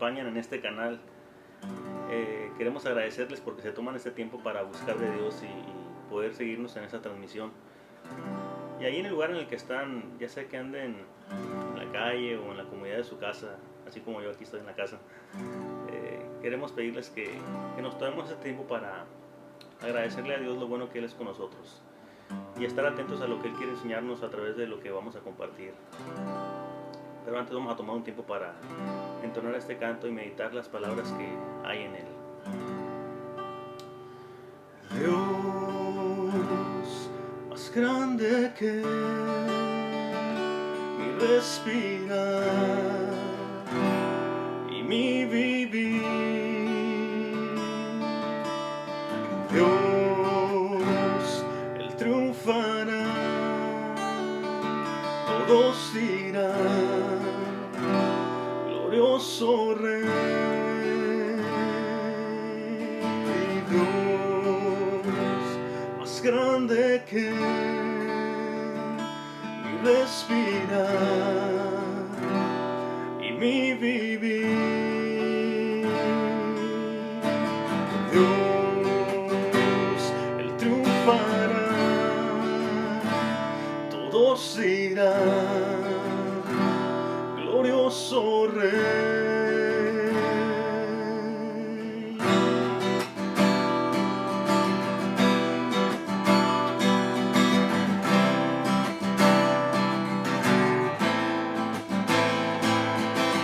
acompañan en este canal. Queremos agradecerles porque se toman este tiempo para buscar de Dios y poder seguirnos en esta transmisión. Y ahí en el lugar en el que están, ya sea que anden en la calle o en la comodidad de su casa, así como yo aquí estoy en la casa, queremos pedirles que nos tomemos este tiempo para agradecerle a Dios lo bueno que Él es con nosotros y estar atentos a lo que Él quiere enseñarnos a través de lo que vamos a compartir. Pero antes vamos a tomar un tiempo para entonar este canto y meditar las palabras que hay en él. Dios, más grande que mi respirar y mi vivir. Dios, Él triunfará, todos dirán, glorioso Rey. Dios, más grande que mi respirar y mi vivir. Dios, Él triunfará, todos dirán, glorioso Rey.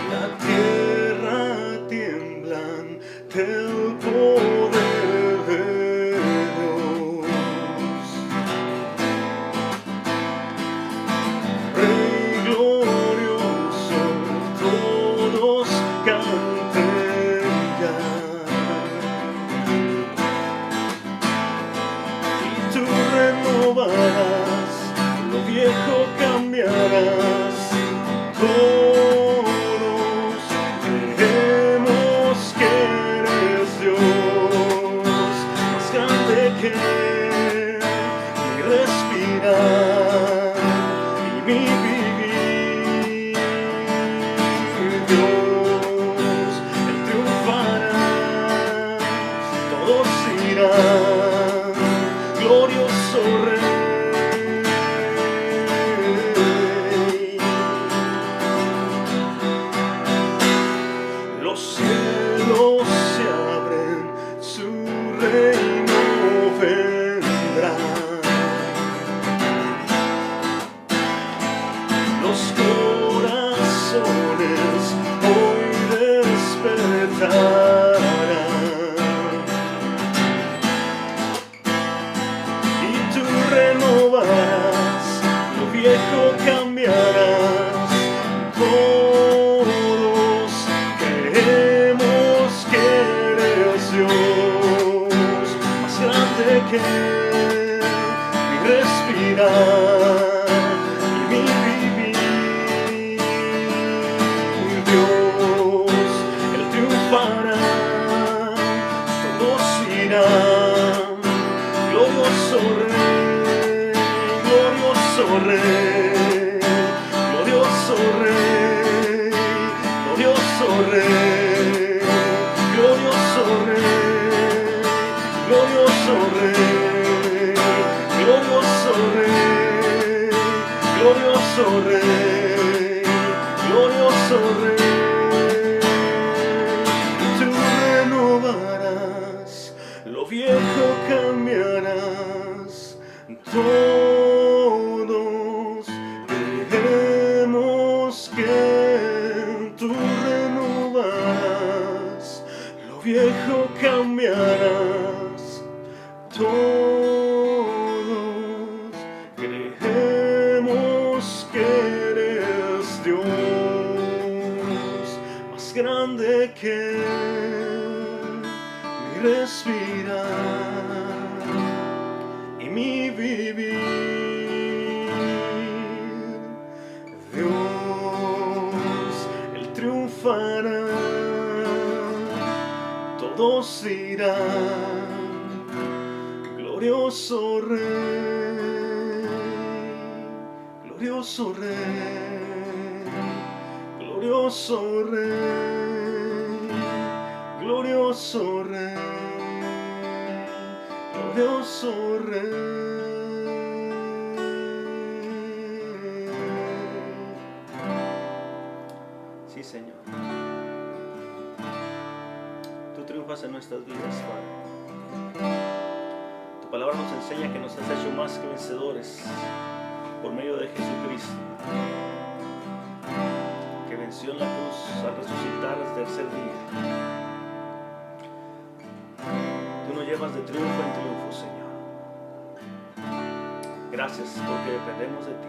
La tierra tiembla ante el poder de Dios. Rey glorioso, todos canten ya. Y tú renovarás, lo viejo cambiarás. Todos creemos que eres Dios, más grande que mi respirar y mi vivir. Dios, Él triunfará, todos dirán, glorioso Rey. Los cielos se abren, su reino vendrá. Los corazones hoy despertarán y tú renovarás, lo viejo cambiarás. Todos creemos que eres Dios, más grande que mi respirar y mi vivir. Dios, Él triunfará, todos irán, glorioso Rey, glorioso Rey, glorioso Rey, glorioso Rey, glorioso Rey, glorioso Rey, glorioso Rey, glorioso Rey, glorioso Rey. Tú renovarás, lo viejo cambiarás. Todos creemos que tú renovarás, lo viejo cambiarás. Todos creemos que eres Dios, más grande que mi respirar y mi vivir. Dios, Él triunfará, todos dirán, glorioso Rey, glorioso Rey, glorioso Rey. glorioso Rey, glorioso Rey. Sí, Señor. Tú triunfas en nuestras vidas, Padre. Tu palabra nos enseña que nos has hecho más que vencedores por medio de Jesucristo, que venció en la cruz al resucitar al tercer día. Tú nos llevas de triunfo en triunfo, Señor. Gracias porque dependemos de ti.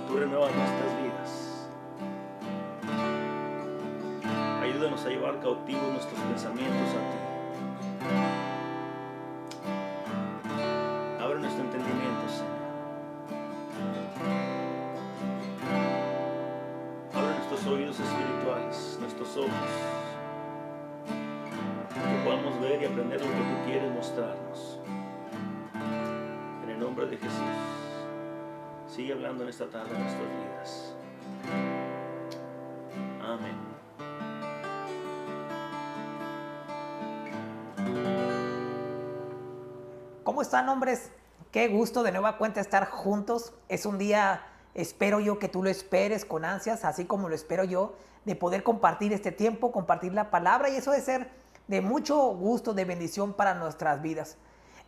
Tú renuevas nuestras vidas. Ayúdanos a llevar cautivos nuestros pensamientos a ti. Abre nuestro entendimiento, Señor. Abre nuestros oídos espirituales, nuestros ojos, que podamos ver y aprender lo que tú quieres mostrarnos. En el nombre de Jesús, sigue hablando en esta tarde en nuestras vidas. Amén. ¿Cómo están, hombres? Qué gusto de nueva cuenta estar juntos. Es un día, espero yo que tú lo esperes con ansias, así como lo espero yo, de poder compartir este tiempo, compartir la palabra, y eso de ser de mucho gusto, de bendición para nuestras vidas.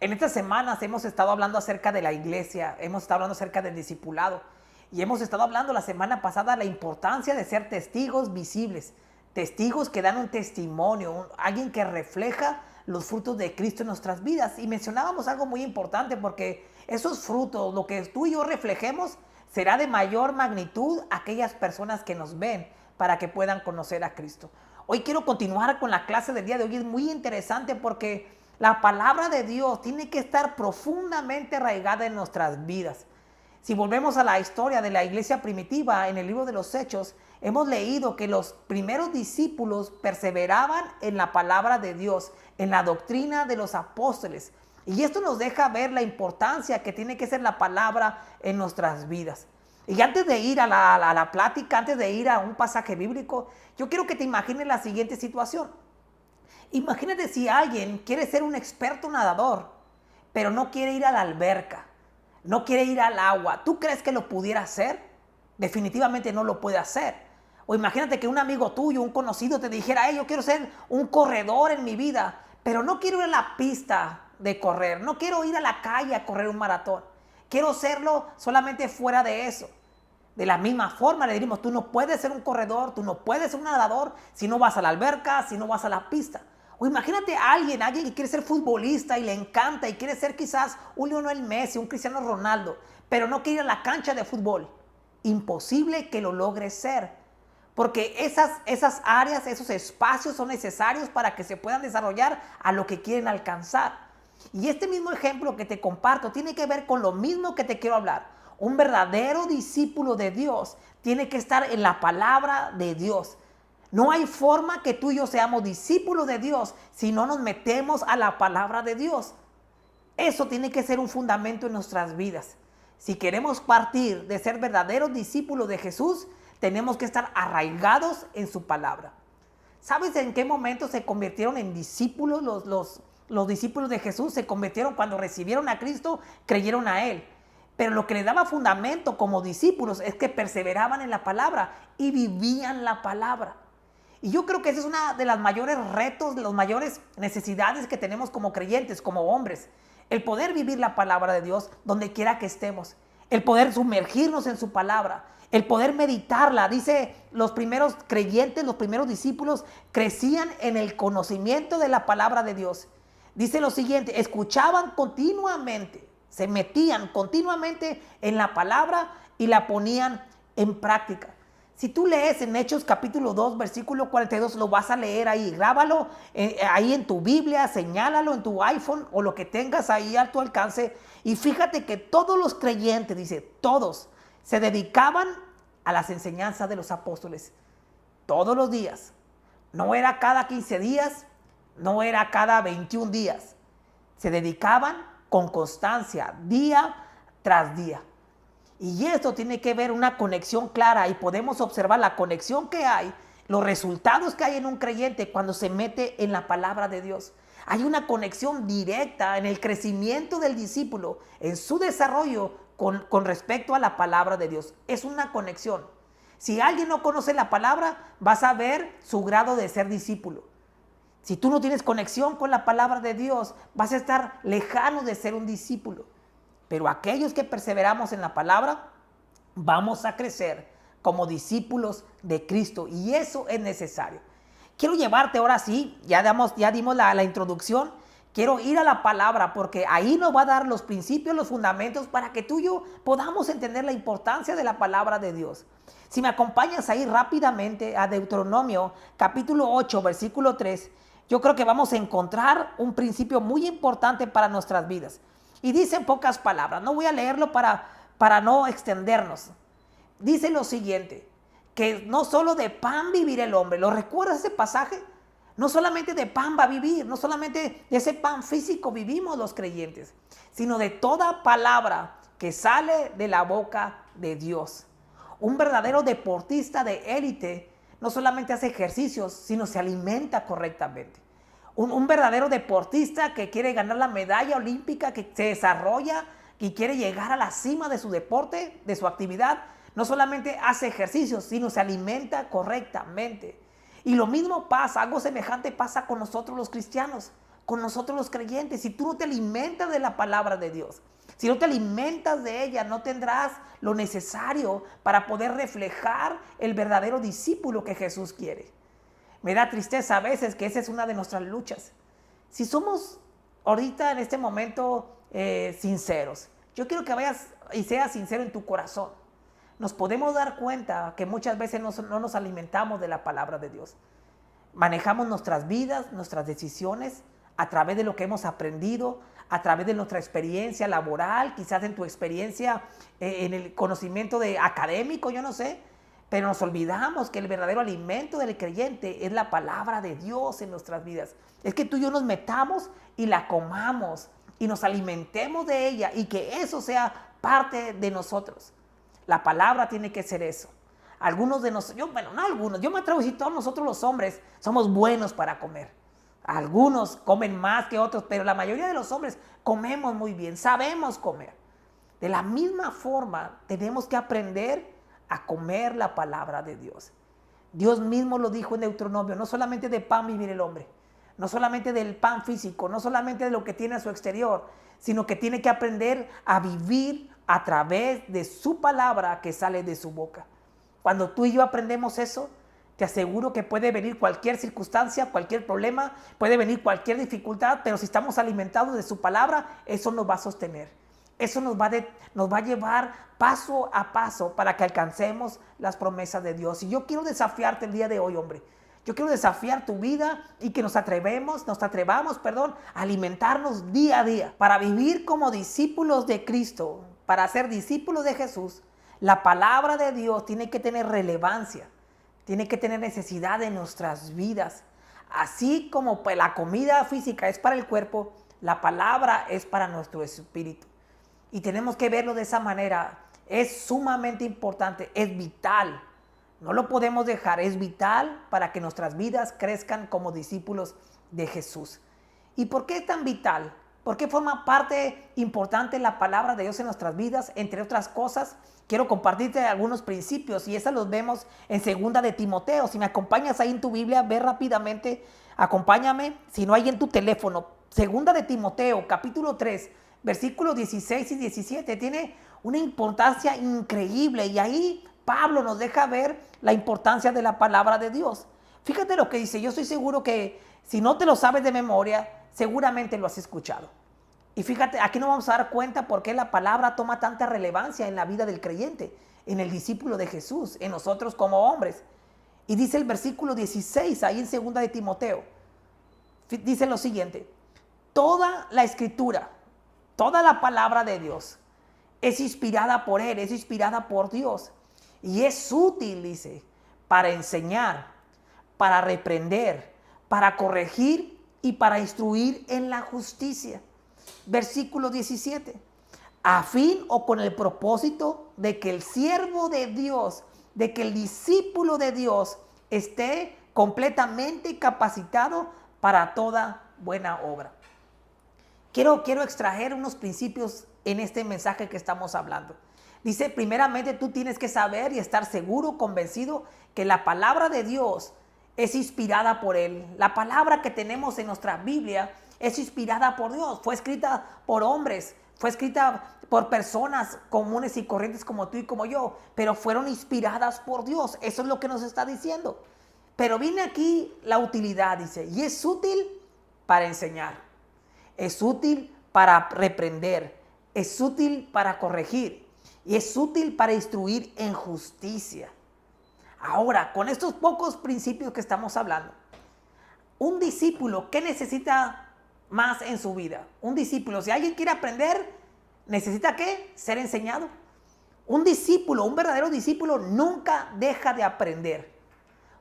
En estas semanas hemos estado hablando acerca de la iglesia, hemos estado hablando acerca del discipulado, y hemos estado hablando la semana pasada de la importancia de ser testigos visibles, testigos que dan un testimonio, alguien que refleja los frutos de Cristo en nuestras vidas. Y mencionábamos algo muy importante, porque esos frutos, lo que tú y yo reflejemos, será de mayor magnitud a aquellas personas que nos ven, para que puedan conocer a Cristo. Hoy quiero continuar con la clase del día de hoy. Es muy interesante porque la palabra de Dios tiene que estar profundamente arraigada en nuestras vidas. Si volvemos a la historia de la iglesia primitiva, en el libro de los Hechos, hemos leído que los primeros discípulos perseveraban en la palabra de Dios, en la doctrina de los apóstoles. Y esto nos deja ver la importancia que tiene que ser la palabra en nuestras vidas. Y antes de ir a la plática, antes de ir a un pasaje bíblico, yo quiero que te imagines la siguiente situación. Imagínate si alguien quiere ser un experto nadador, pero no quiere ir a la alberca, no quiere ir al agua. ¿Tú crees que lo pudiera hacer? Definitivamente no lo puede hacer. O imagínate que un amigo tuyo, un conocido, te dijera: yo quiero ser un corredor en mi vida, pero no quiero ir a la pista de correr, no quiero ir a la calle a correr un maratón, quiero hacerlo solamente fuera de eso. De la misma forma le diríamos: tú no puedes ser un corredor, tú no puedes ser un nadador si no vas a la alberca, si no vas a la pista. O imagínate a alguien que quiere ser futbolista y le encanta y quiere ser quizás un Lionel Messi, un Cristiano Ronaldo, pero no quiere ir a la cancha de fútbol. Imposible que lo logre ser, porque esas áreas, esos espacios son necesarios para que se puedan desarrollar a lo que quieren alcanzar. Y este mismo ejemplo que te comparto tiene que ver con lo mismo que te quiero hablar. Un verdadero discípulo de Dios tiene que estar en la palabra de Dios. No hay forma que tú y yo seamos discípulos de Dios si no nos metemos a la palabra de Dios. Eso tiene que ser un fundamento en nuestras vidas. Si queremos partir de ser verdaderos discípulos de Jesús, tenemos que estar arraigados en su palabra. ¿Sabes en qué momento se convirtieron en discípulos los discípulos de Jesús? Se convirtieron cuando recibieron a Cristo, creyeron a Él. Pero lo que les daba fundamento como discípulos es que perseveraban en la palabra y vivían la palabra. Y yo creo que ese es uno de los mayores retos, de las mayores necesidades que tenemos como creyentes, como hombres. El poder vivir la palabra de Dios donde quiera que estemos. El poder sumergirnos en su palabra. El poder meditarla. Dice, los primeros creyentes, los primeros discípulos crecían en el conocimiento de la palabra de Dios. Dice lo siguiente: escuchaban continuamente, se metían continuamente en la palabra y la ponían en práctica. Si tú lees en Hechos capítulo 2, versículo 42, lo vas a leer ahí. Grábalo ahí en tu Biblia, señálalo en tu iPhone o lo que tengas ahí a tu alcance. Y fíjate que todos los creyentes, dice, todos, se dedicaban a las enseñanzas de los apóstoles. Todos los días. No era cada 15 días, no era cada 21 días. Se dedicaban con constancia, día tras día. Y esto tiene que ver una conexión clara, y podemos observar la conexión que hay los resultados que hay en un creyente cuando se mete en la palabra de Dios. Hay una conexión directa en el crecimiento del discípulo, en su desarrollo con respecto a la palabra de Dios. Es una conexión. Si alguien no conoce la palabra, vas a ver su grado de ser discípulo. Si tú no tienes conexión con la palabra de Dios, vas a estar lejano de ser un discípulo. Pero aquellos que perseveramos en la palabra, vamos a crecer como discípulos de Cristo. Y eso es necesario. Quiero llevarte ahora sí, ya dimos la introducción. Quiero ir a la palabra porque ahí nos va a dar los principios, los fundamentos para que tú y yo podamos entender la importancia de la palabra de Dios. Si me acompañas ahí rápidamente a Deuteronomio capítulo 8, versículo 3, yo creo que vamos a encontrar un principio muy importante para nuestras vidas. Y dice en pocas palabras, no voy a leerlo para no extendernos. Dice lo siguiente, que no solo de pan vivirá el hombre. ¿Lo recuerdas ese pasaje? No solamente de pan va a vivir, no solamente de ese pan físico vivimos los creyentes, sino de toda palabra que sale de la boca de Dios. Un verdadero deportista de élite no solamente hace ejercicios, sino se alimenta correctamente. Un verdadero deportista que quiere ganar la medalla olímpica, que se desarrolla y quiere llegar a la cima de su deporte, de su actividad, no solamente hace ejercicios, sino se alimenta correctamente. Y lo mismo pasa, algo semejante pasa con nosotros los cristianos, con nosotros los creyentes. Si tú no te alimentas de la palabra de Dios, si no te alimentas de ella, no tendrás lo necesario para poder reflejar el verdadero discípulo que Jesús quiere. Me da tristeza a veces que esa es una de nuestras luchas. Si somos ahorita en este momento sinceros, yo quiero que vayas y seas sincero en tu corazón. Nos podemos dar cuenta que muchas veces no nos alimentamos de la palabra de Dios. Manejamos nuestras vidas, nuestras decisiones a través de lo que hemos aprendido, a través de nuestra experiencia laboral, quizás en tu experiencia en el conocimiento académico, yo no sé, pero nos olvidamos que el verdadero alimento del creyente es la palabra de Dios en nuestras vidas. Es que tú y yo nos metamos y la comamos y nos alimentemos de ella y que eso sea parte de nosotros. La palabra tiene que ser eso. Algunos de nosotros, yo me atrevo a decir, todos nosotros los hombres somos buenos para comer. Algunos comen más que otros, pero la mayoría de los hombres comemos muy bien, sabemos comer. De la misma forma, tenemos que aprender a comer la palabra de Dios. Dios mismo lo dijo en Deuteronomio, no solamente de pan vivir el hombre, no solamente del pan físico, no solamente de lo que tiene a su exterior, sino que tiene que aprender a vivir a través de su palabra que sale de su boca. Cuando tú y yo aprendemos eso, te aseguro que puede venir cualquier circunstancia, cualquier problema, puede venir cualquier dificultad, pero si estamos alimentados de su palabra, eso nos va a sostener. Eso nos va a llevar paso a paso para que alcancemos las promesas de Dios. Y yo quiero desafiarte el día de hoy, hombre. Yo quiero desafiar tu vida y que nos atrevamos, a alimentarnos día a día para vivir como discípulos de Cristo, para ser discípulos de Jesús. La palabra de Dios tiene que tener relevancia, tiene que tener necesidad en nuestras vidas. Así como la comida física es para el cuerpo, la palabra es para nuestro espíritu. Y tenemos que verlo de esa manera. Es sumamente importante, es vital. No lo podemos dejar, es vital para que nuestras vidas crezcan como discípulos de Jesús. ¿Y por qué es tan vital? ¿Por qué forma parte importante la palabra de Dios en nuestras vidas? Entre otras cosas, quiero compartirte algunos principios y esos los vemos en 2 de Timoteo. Si me acompañas ahí en tu Biblia, ve rápidamente, acompáñame, si no hay en tu teléfono. 2 de Timoteo, capítulo 3, versículos 16 y 17, tiene una importancia increíble y ahí Pablo nos deja ver la importancia de la palabra de Dios. Fíjate lo que dice, yo estoy seguro que si no te lo sabes de memoria, seguramente lo has escuchado. Y fíjate, aquí nos vamos a dar cuenta por qué la palabra toma tanta relevancia en la vida del creyente, en el discípulo de Jesús, en nosotros como hombres. Y dice el versículo 16, ahí en 2 de Timoteo, dice lo siguiente: toda la escritura, toda la palabra de Dios es inspirada por Él, es inspirada por Dios. Y es útil, dice, para enseñar, para reprender, para corregir y para instruir en la justicia. Versículo 17. A fin o con el propósito de que el siervo de Dios, de que el discípulo de Dios esté completamente capacitado para toda buena obra. Quiero extraer unos principios en este mensaje que estamos hablando. Dice, primeramente tú tienes que saber y estar seguro, convencido que la palabra de Dios es inspirada por Él. La palabra que tenemos en nuestra Biblia es inspirada por Dios. Fue escrita por hombres, fue escrita por personas comunes y corrientes como tú y como yo, pero fueron inspiradas por Dios. Eso es lo que nos está diciendo. Pero viene aquí la utilidad, dice, y es útil para enseñar, es útil para reprender, es útil para corregir y es útil para instruir en justicia. Ahora, con estos pocos principios que estamos hablando, un discípulo, ¿qué necesita más en su vida? Un discípulo, si alguien quiere aprender, ¿necesita qué? Ser enseñado. Un discípulo, un verdadero discípulo nunca deja de aprender.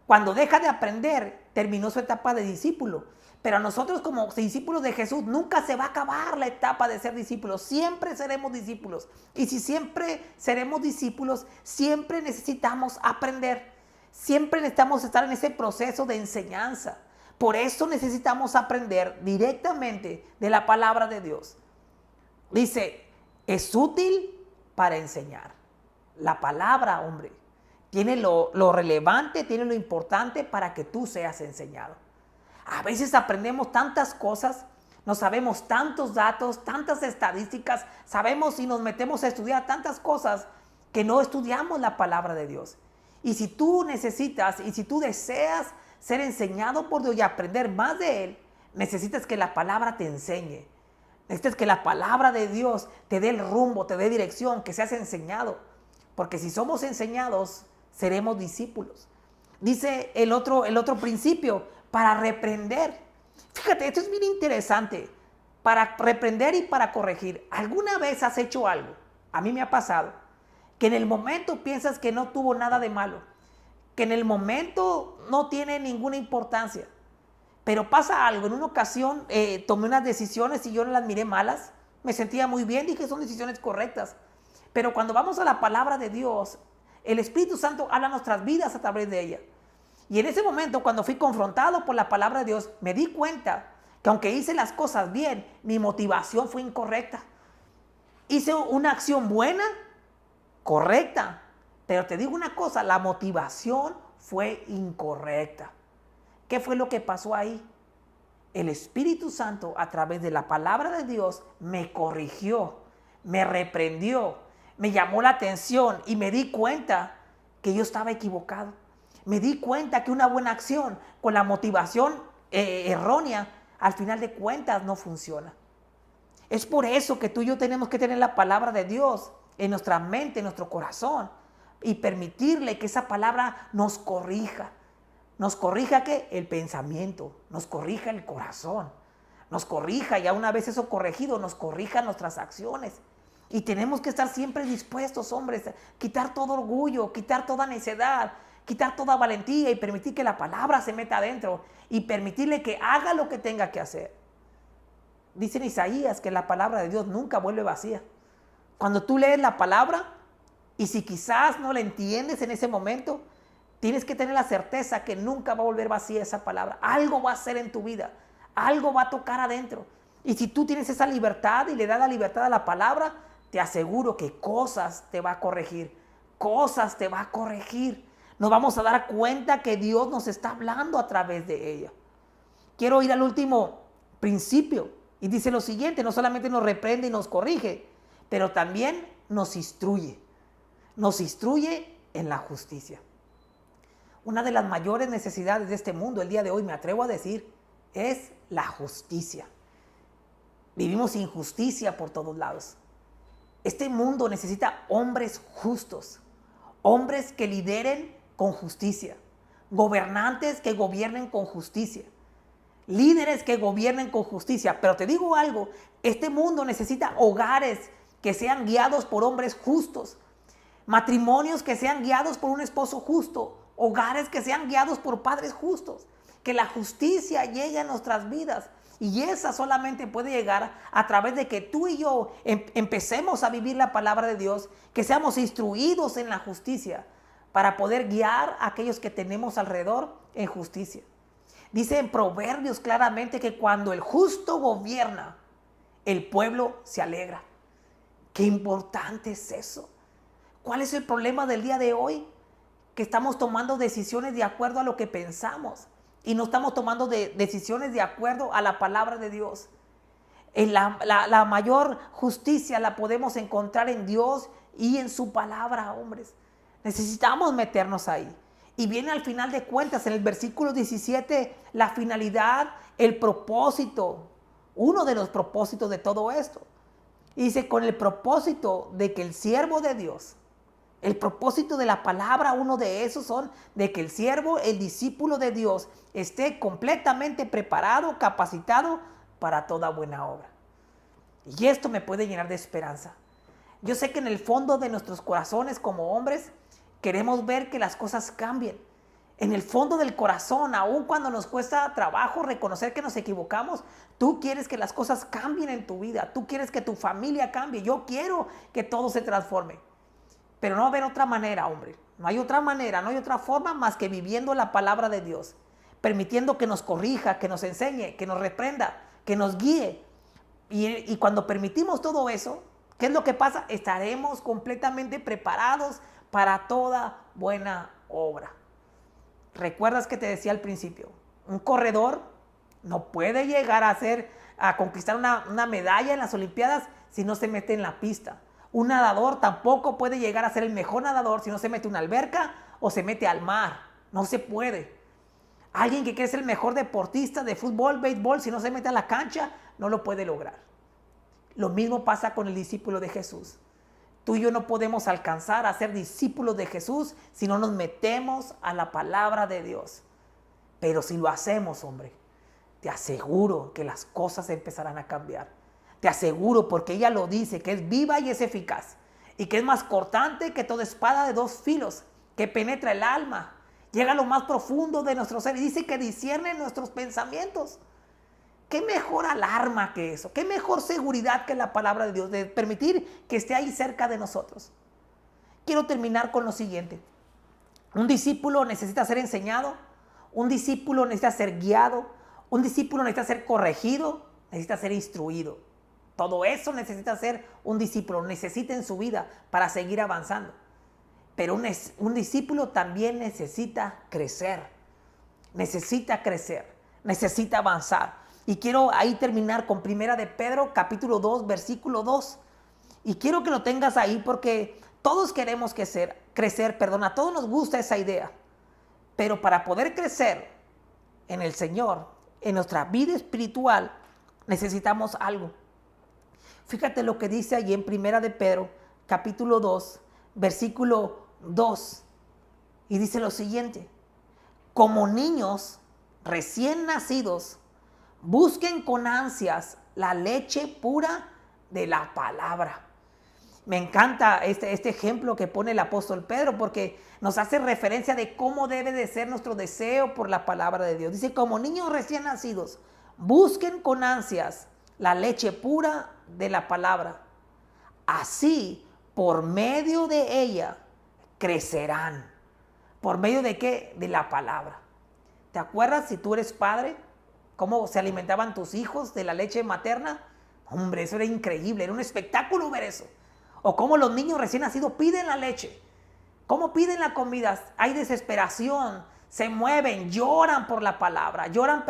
Cuando deja de aprender, terminó su etapa de discípulo. Pero a nosotros como discípulos de Jesús nunca se va a acabar la etapa de ser discípulos. Siempre seremos discípulos. Y si siempre seremos discípulos, siempre necesitamos aprender. Siempre necesitamos estar en ese proceso de enseñanza. Por eso necesitamos aprender directamente de la palabra de Dios. Dice, es útil para enseñar. La palabra, hombre, tiene lo relevante, tiene lo importante para que tú seas enseñado. A veces aprendemos tantas cosas, no sabemos tantos datos, tantas estadísticas, sabemos y nos metemos a estudiar tantas cosas que no estudiamos la palabra de Dios. Y si tú necesitas y si tú deseas ser enseñado por Dios y aprender más de Él, necesitas que la palabra te enseñe. Necesitas que la palabra de Dios te dé el rumbo, te dé dirección, que seas enseñado. Porque si somos enseñados, seremos discípulos. Dice el otro principio, para reprender. Fíjate, esto es bien interesante. Para reprender y para corregir. ¿Alguna vez has hecho algo? A mí me ha pasado. Que en el momento piensas que no tuvo nada de malo. Que en el momento no tiene ninguna importancia. Pero pasa algo. En una ocasión tomé unas decisiones y yo no las miré malas. Me sentía muy bien, dije son decisiones correctas. Pero cuando vamos a la palabra de Dios, el Espíritu Santo habla nuestras vidas a través de ella. Y en ese momento, cuando fui confrontado por la palabra de Dios, me di cuenta que aunque hice las cosas bien, mi motivación fue incorrecta. Hice una acción buena, correcta, pero te digo una cosa, la motivación fue incorrecta. ¿Qué fue lo que pasó ahí? El Espíritu Santo, a través de la palabra de Dios, me corrigió, me reprendió, me llamó la atención y me di cuenta que yo estaba equivocado. Me di cuenta que una buena acción con la motivación errónea, al final de cuentas no funciona. Es por eso que tú y yo tenemos que tener la palabra de Dios en nuestra mente, en nuestro corazón, y permitirle que esa palabra nos corrija. Nos corrija ¿qué? El pensamiento, nos corrija el corazón, nos corrija, ya una vez eso corregido, nos corrija nuestras acciones. Y tenemos que estar siempre dispuestos, hombres, a quitar todo orgullo, quitar toda necedad, quitar toda valentía y permitir que la palabra se meta adentro y permitirle que haga lo que tenga que hacer. Dice en Isaías que la palabra de Dios nunca vuelve vacía. Cuando tú lees la palabra y si quizás no la entiendes en ese momento, tienes que tener la certeza que nunca va a volver vacía esa palabra. Algo va a hacer en tu vida, algo va a tocar adentro. Y si tú tienes esa libertad y le das la libertad a la palabra, te aseguro que cosas te va a corregir, cosas te va a corregir. Nos vamos a dar cuenta que Dios nos está hablando a través de ella. Quiero ir al último principio y dice lo siguiente, no solamente nos reprende y nos corrige, pero también nos instruye en la justicia. Una de las mayores necesidades de este mundo el día de hoy, me atrevo a decir, es la justicia. Vivimos injusticia por todos lados. Este mundo necesita hombres justos, hombres que lideren con justicia, gobernantes que gobiernen con justicia, líderes que gobiernen con justicia. Pero te digo algo, este mundo necesita hogares que sean guiados por hombres justos, matrimonios que sean guiados por un esposo justo, hogares que sean guiados por padres justos, que la justicia llegue a nuestras vidas. Y esa solamente puede llegar a través de que tú y yo empecemos a vivir la palabra de Dios, que seamos instruidos en la justicia, para poder guiar a aquellos que tenemos alrededor en justicia. Dice en Proverbios claramente que cuando el justo gobierna, el pueblo se alegra. Qué importante es eso. ¿Cuál es el problema del día de hoy? Que estamos tomando decisiones de acuerdo a lo que pensamos y no estamos tomando decisiones de acuerdo a la palabra de Dios. La mayor justicia la podemos encontrar en Dios y en su palabra, hombres. Necesitamos meternos ahí. Y viene al final de cuentas, en el versículo 17, la finalidad, el propósito, uno de los propósitos de todo esto. Y dice, con el propósito de que el siervo de Dios, el propósito de la palabra, uno de esos son de que el siervo, el discípulo de Dios, esté completamente preparado, capacitado para toda buena obra. Y esto me puede llenar de esperanza. Yo sé que en el fondo de nuestros corazones como hombres queremos ver que las cosas cambien. En el fondo del corazón, aun cuando nos cuesta trabajo reconocer que nos equivocamos, tú quieres que las cosas cambien en tu vida. Tú quieres que tu familia cambie. Yo quiero que todo se transforme. Pero no va a haber otra manera, hombre. No hay otra manera, no hay otra forma más que viviendo la palabra de Dios. Permitiendo que nos corrija, que nos enseñe, que nos reprenda, que nos guíe. Y cuando permitimos todo eso, ¿qué es lo que pasa? Estaremos completamente preparados para toda buena obra. ¿Recuerdas que te decía al principio? Un corredor no puede llegar a conquistar una medalla en las Olimpiadas si no se mete en la pista. Un nadador tampoco puede llegar a ser el mejor nadador si no se mete a una alberca o se mete al mar. No se puede. Alguien que quiere ser el mejor deportista de fútbol, béisbol, si no se mete a la cancha, no lo puede lograr. Lo mismo pasa con el discípulo de Jesús. Tú y yo no podemos alcanzar a ser discípulos de Jesús si no nos metemos a la palabra de Dios. Pero si lo hacemos, hombre, te aseguro que las cosas empezarán a cambiar. Te aseguro, porque ella lo dice, que es viva y es eficaz. Y que es más cortante que toda espada de dos filos, que penetra el alma, llega a lo más profundo de nuestro ser y dice que discierne nuestros pensamientos. ¿Qué mejor alarma que eso? ¿Qué mejor seguridad que la palabra de Dios? De permitir que esté ahí cerca de nosotros. Quiero terminar con lo siguiente. Un discípulo necesita ser enseñado. Un discípulo necesita ser guiado. Un discípulo necesita ser corregido. Necesita ser instruido. Todo eso necesita ser un discípulo. Necesita en su vida para seguir avanzando. Pero un discípulo también necesita crecer. Necesita crecer. Necesita avanzar. Y quiero ahí terminar con Primera de Pedro, capítulo 2, versículo 2. Y quiero que lo tengas ahí porque todos queremos crecer, a todos nos gusta esa idea. Pero para poder crecer en el Señor, en nuestra vida espiritual, necesitamos algo. Fíjate lo que dice allí en Primera de Pedro, capítulo 2, versículo 2. Y dice lo siguiente: como niños recién nacidos, busquen con ansias la leche pura de la palabra. Me encanta este ejemplo que pone el apóstol Pedro porque nos hace referencia de cómo debe de ser nuestro deseo por la palabra de Dios. Dice, como niños recién nacidos, busquen con ansias la leche pura de la palabra. Así, por medio de ella, crecerán. ¿Por medio de qué? De la palabra. ¿Te acuerdas si tú eres padre? ¿Cómo se alimentaban tus hijos de la leche materna? Hombre, eso era increíble, era un espectáculo ver eso. O cómo los niños recién nacidos piden la leche. ¿Cómo piden la comida? Hay desesperación, se mueven, lloran por la palabra, lloran,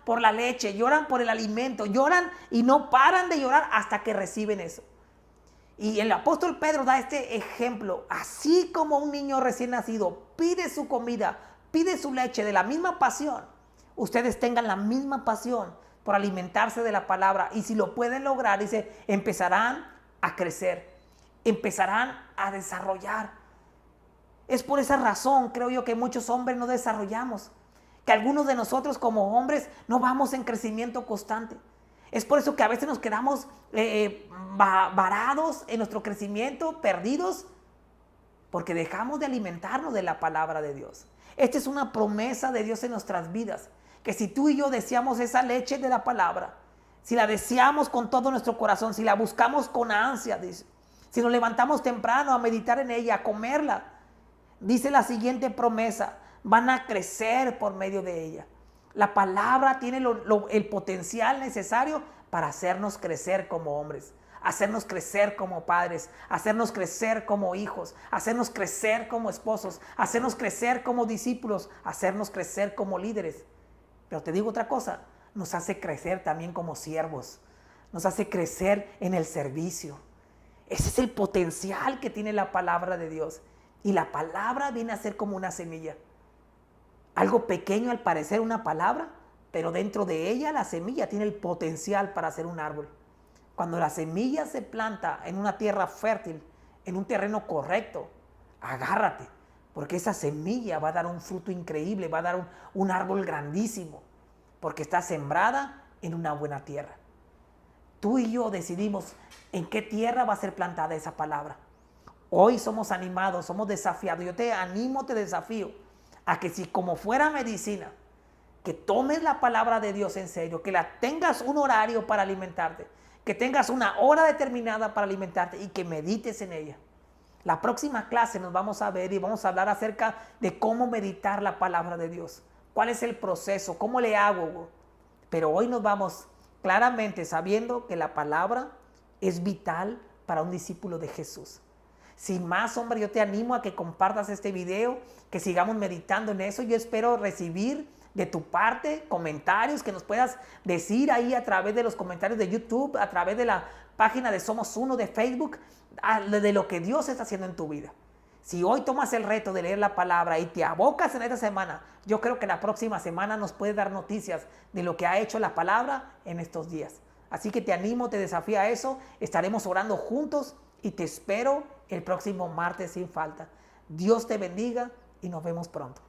por la leche, lloran por el alimento, lloran y no paran de llorar hasta que reciben eso. Y el apóstol Pedro da este ejemplo. Así como un niño recién nacido pide su comida, pide su leche de la misma pasión, ustedes tengan la misma pasión por alimentarse de la palabra. Y si lo pueden lograr, dice, empezarán a crecer, empezarán a desarrollar. Es por esa razón, creo yo, que muchos hombres no desarrollamos, que algunos de nosotros como hombres no vamos en crecimiento constante. Es por eso que a veces nos quedamos varados en nuestro crecimiento, perdidos, porque dejamos de alimentarnos de la palabra de Dios. Esta es una promesa de Dios en nuestras vidas, que si tú y yo deseamos esa leche de la palabra, si la deseamos con todo nuestro corazón, si la buscamos con ansia, dice, si nos levantamos temprano a meditar en ella, a comerla, Dice la siguiente promesa: van a crecer por medio de ella. La palabra tiene el potencial necesario para hacernos crecer como hombres, hacernos crecer como padres, hacernos crecer como hijos, hacernos crecer como esposos, hacernos crecer como discípulos, hacernos crecer como líderes. Pero te digo otra cosa, nos hace crecer también como siervos, nos hace crecer en el servicio. Ese es el potencial que tiene la palabra de Dios. Y la palabra viene a ser como una semilla. Algo pequeño al parecer una palabra, pero dentro de ella la semilla tiene el potencial para ser un árbol. Cuando la semilla se planta en una tierra fértil, en un terreno correcto, agárrate, porque esa semilla va a dar un fruto increíble, va a dar un árbol grandísimo, porque está sembrada en una buena tierra. Tú y yo decidimos en qué tierra va a ser plantada esa palabra. Hoy somos animados, somos desafiados. Yo te animo, te desafío a que si como fuera medicina, que tomes la palabra de Dios en serio, que la tengas un horario para alimentarte, que tengas una hora determinada para alimentarte y que medites en ella. La próxima clase nos vamos a ver y vamos a hablar acerca de cómo meditar la palabra de Dios. ¿Cuál es el proceso? ¿Cómo le hago? Pero hoy nos vamos claramente sabiendo que la palabra es vital para un discípulo de Jesús. Sin más, hombre, yo te animo a que compartas este video, que sigamos meditando en eso. Yo espero recibir de tu parte comentarios que nos puedas decir ahí a través de los comentarios de YouTube, a través de la página de Somos Uno de Facebook, de lo que Dios está haciendo en tu vida. Si hoy tomas el reto de leer la palabra y te abocas en esta semana, yo creo que la próxima semana nos puede dar noticias de lo que ha hecho la palabra en estos días. Así que te animo, te desafío a eso. Estaremos orando juntos y te espero el próximo martes sin falta. Dios te bendiga y nos vemos pronto.